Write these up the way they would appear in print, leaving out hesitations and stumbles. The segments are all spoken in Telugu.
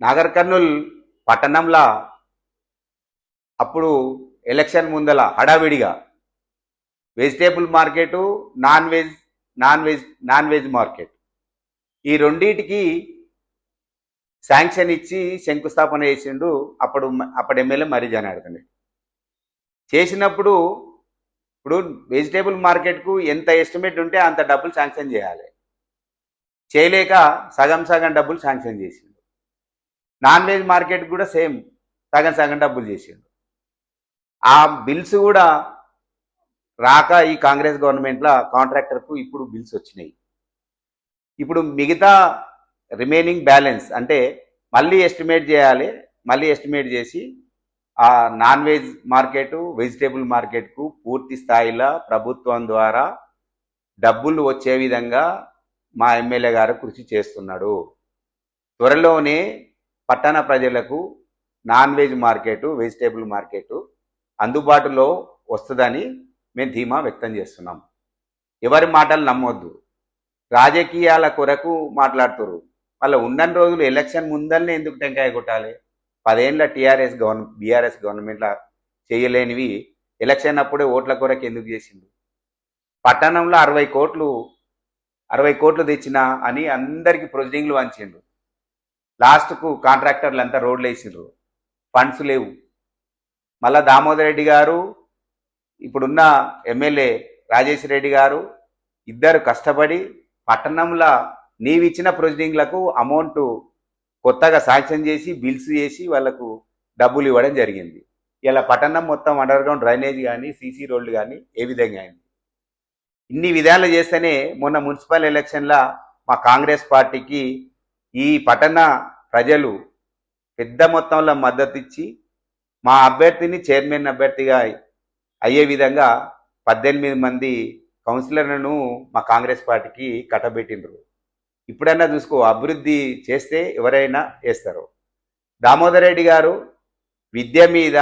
నాగర్ కర్నూల్ పట్టణంలో అప్పుడు ఎలక్షన్ ముందల హడావిడిగా vegetable market, non veg non veg market ఈ రెండింటికి శాంక్షన్ ఇచ్చి శంకుస్థాపన చేసిండు అప్పుడు ఎమ్మెల్యే మర్రి జనార్దన్ రెడ్డి. చేసినప్పుడు ఇప్పుడు వెజిటేబుల్ మార్కెట్కు ఎంత ఎస్టిమేట్ ఉంటే అంత డబ్బులు శాంక్షన్ చేయాలి. చేయలేక సగం సగం డబ్బులు శాంక్షన్ చేసిండు. నాన్ వెజ్ మార్కెట్ కూడా సేమ్ సగం సగం డబ్బులు చేసిండు. ఆ బిల్స్ కూడా రాక ఈ కాంగ్రెస్ గవర్నమెంట్లో కాంట్రాక్టర్కు ఇప్పుడు బిల్స్ వచ్చినాయి. ఇప్పుడు మిగతా రిమైనింగ్ బ్యాలెన్స్ అంటే మళ్ళీ ఎస్టిమేట్ చేయాలి. మళ్ళీ ఎస్టిమేట్ చేసి ఆ నాన్ వెజ్ మార్కెట్, వెజిటేబుల్ మార్కెట్కు పూర్తి స్థాయిలో ప్రభుత్వం ద్వారా డబ్బులు వచ్చే విధంగా మా ఎమ్మెల్యే గారు కృషి చేస్తున్నాడు. త్వరలోనే పట్టణ ప్రజలకు non veg market, vegetable market అందుబాటులో వస్తుందని మేము ధీమా వ్యక్తం చేస్తున్నాం. ఎవరి మాటలు నమ్మొద్దు. రాజకీయాల కొరకు మాట్లాడుతున్నారు. వాళ్ళ ఉన్నన్ని రోజులు ఎలక్షన్ ముందరనే ఎందుకు టెంకాయ కొట్టాలి? 10 ఏళ్ళ బీఆర్ఎస్ గవర్నమెంట్లో చేయలేనివి ఎలక్షన్ అప్పుడే ఓట్ల కొరకు ఎందుకు చేసిండు? పట్టణంలో 60 కోట్లు తెచ్చినా అని అందరికీ ప్రొసీడింగ్లు వంచిండు. లాస్ట్కు కాంట్రాక్టర్లు అంతా రోడ్లు వేసిండ్రు. ఫండ్స్ లేవు. మళ్ళా దామోదర్ రెడ్డి గారు, ఇప్పుడున్న ఎమ్మెల్యే రాజేష్ రెడ్డి గారు ఇద్దరు కష్టపడి పట్టణంలో నీవిచ్చిన ప్రొసీడింగ్లకు అమౌంట్ కొత్తగా శాంక్షన్ చేసి బిల్స్ చేసి వాళ్లకు డబ్బులు ఇవ్వడం జరిగింది. ఇలా పట్టణం మొత్తం అండర్ గ్రౌండ్ డ్రైనేజ్ కానీ, సీసీ రోడ్లు కానీ ఏ విధంగా అయింది. ఇన్ని విధాలు చేస్తేనే మొన్న మున్సిపల్ ఎలక్షన్లో మా కాంగ్రెస్ పార్టీకి ఈ పట్టణ ప్రజలు పెద్ద మొత్తంలో మద్దతు ఇచ్చి మా అభ్యర్థిని చైర్మన్ అభ్యర్థిగా అయ్యే విధంగా 18 మంది కౌన్సిలర్లను మా కాంగ్రెస్ పార్టీకి కట్టబెట్టిండ్రు. ఇప్పుడైనా చూసుకో, అభివృద్ధి చేస్తే ఎవరైనా వేస్తారు. దామోదర్ రెడ్డి గారు విద్య మీద,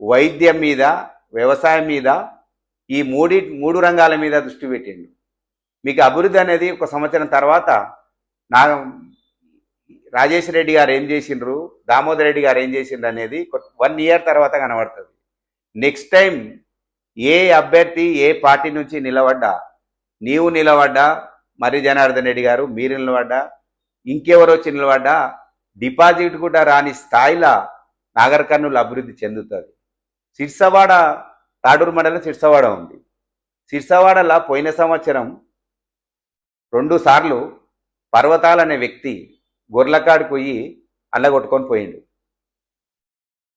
వైద్యం మీద, వ్యవసాయం మీద ఈ మూడు రంగాల మీద దృష్టి పెట్టిండు. మీకు అభివృద్ధి అనేది ఒక సంవత్సరం తర్వాత రాజేష్ రెడ్డి గారు ఏం చేసిండ్రు, దామోదర్ రెడ్డి గారు ఏం చేసిండ్రు అనేది 1 ఇయర్ తర్వాత కనబడుతుంది. నెక్స్ట్ టైం ఏ అభ్యర్థి ఏ పార్టీ నుంచి నిలబడ్డా, నీవు నిలబడ్డా, మర్రి జనార్దన్ రెడ్డి గారు మీరు నిలబడ్డా, ఇంకెవరు వచ్చి నిలబడ్డా డిపాజిట్ కూడా రాని స్థాయిలో నాగర్ కర్నూలు అభివృద్ధి చెందుతుంది. సిర్సవాడ, తాడూరు మండలం సిర్సవాడ ఉంది. సిర్సవాడలో పోయిన సంవత్సరం 2 సార్లు పర్వతాల్ అనే వ్యక్తి గొర్లకాడికి పోయి కొట్టుకొని పోయిండు.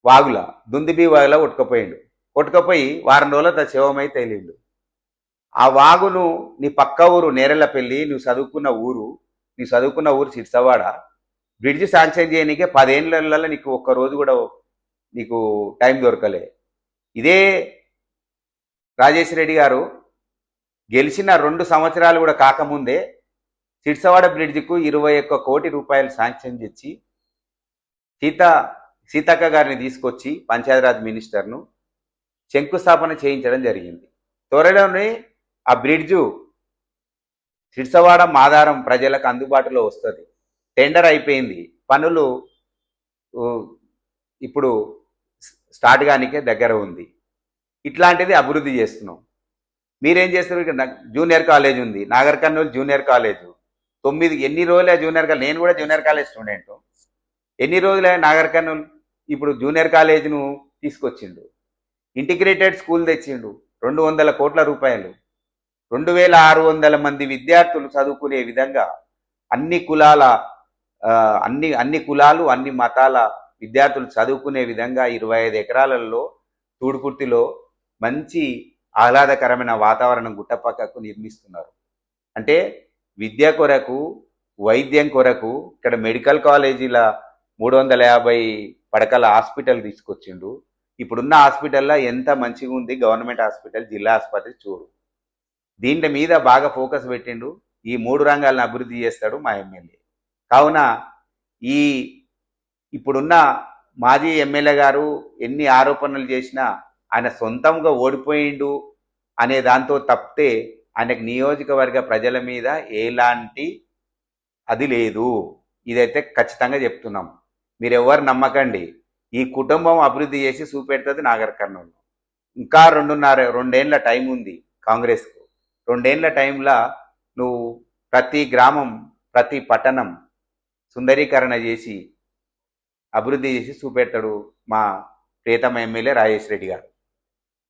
వాగుల దుందిబీ వాగులా కొట్టుకపోయి వారం రోజుల శవమై తేలిండు. ఆ వాగును నీ పక్క ఊరు నేరెళ్లపల్లి, నువ్వు చదువుకున్న ఊరు సిర్సవాడ బ్రిడ్జ్ శాంక్షన్ చేయనీకే 10 ఏళ్ళల్లో నీకు ఒక్కరోజు కూడా నీకు టైం దొరకలే. ఇదే రాజేష్ రెడ్డి గారు గెలిచిన 2 సంవత్సరాలు కూడా కాకముందే సిర్సవాడ బ్రిడ్జికు 21 కోటి రూపాయలు శాంక్షన్ చేసి సీతక్క గారిని తీసుకొచ్చి పంచాయతీరాజ్ మినిస్టర్ను శంకుస్థాపన చేయించడం జరిగింది. త్వరలోనే ఆ బ్రిడ్జు సిర్సవాడ మాదారం ప్రజలకు అందుబాటులో వస్తుంది. టెండర్ అయిపోయింది. పనులు ఇప్పుడు స్టార్ట్ కానికే దగ్గర ఉంది. ఇట్లాంటిది అభివృద్ధి చేస్తున్నాం. మీరేం చేస్తారు? ఇక్కడ జూనియర్ కాలేజ్ ఉంది, నాగర్ కర్నూలు జూనియర్ కాలేజ్. ఎన్ని రోజులే జూనియర్ కాలేజ్, నేను కూడా జూనియర్ కాలేజ్ స్టూడెంట్. ఎన్ని రోజులే నాగర్ కర్నూలు ఇప్పుడు జూనియర్ కాలేజ్ను తీసుకొచ్చిండు. ఇంటిగ్రేటెడ్ స్కూల్ తెచ్చిండు. 200 కోట్ల రూపాయలు, 2600 మంది విద్యార్థులు చదువుకునే విధంగా అన్ని కులాలు అన్ని మతాల విద్యార్థులు చదువుకునే విధంగా 25 ఎకరాలలో తూడుకుర్తిలో మంచి ఆహ్లాదకరమైన వాతావరణం గుట్టపక్కకు నిర్మిస్తున్నారు. అంటే విద్య కొరకు, వైద్యం కొరకు ఇక్కడ మెడికల్ కాలేజీల 350 పడకల హాస్పిటల్ తీసుకొచ్చిండు. ఇప్పుడున్న హాస్పిటల్లో ఎంత మంచిగా ఉంది గవర్నమెంట్ హాస్పిటల్, జిల్లా ఆసుపత్రి చూడు. దీంట్లో మీద బాగా ఫోకస్ పెట్టిండు. ఈ 3 రంగాలను అభివృద్ధి చేస్తాడు మా ఎమ్మెల్యే. కావున ఇప్పుడున్న మాజీ ఎమ్మెల్యే గారు ఎన్ని ఆరోపణలు చేసినా ఆయన సొంతంగా ఓడిపోయిండు అనే దాంతో తప్పితే ఆయనకు నియోజకవర్గ ప్రజల మీద ఎలాంటి అది లేదు. ఇదైతే ఖచ్చితంగా చెప్తున్నాం. మీరు ఎవరు నమ్మకండి. ఈ కుటుంబం అభివృద్ధి చేసి చూపెడుతుంది నాగర్ కర్నూలు. ఇంకా రెండేళ్ల టైం ఉంది కాంగ్రెస్కు. రెండేళ్ల టైంలో నువ్వు ప్రతి గ్రామం, ప్రతి పట్టణం సుందరీకరణ చేసి అభివృద్ధి చేసి చూపెడతాడు మా ప్రియతమ ఎమ్మెల్యే రాజేష్ రెడ్డి గారు.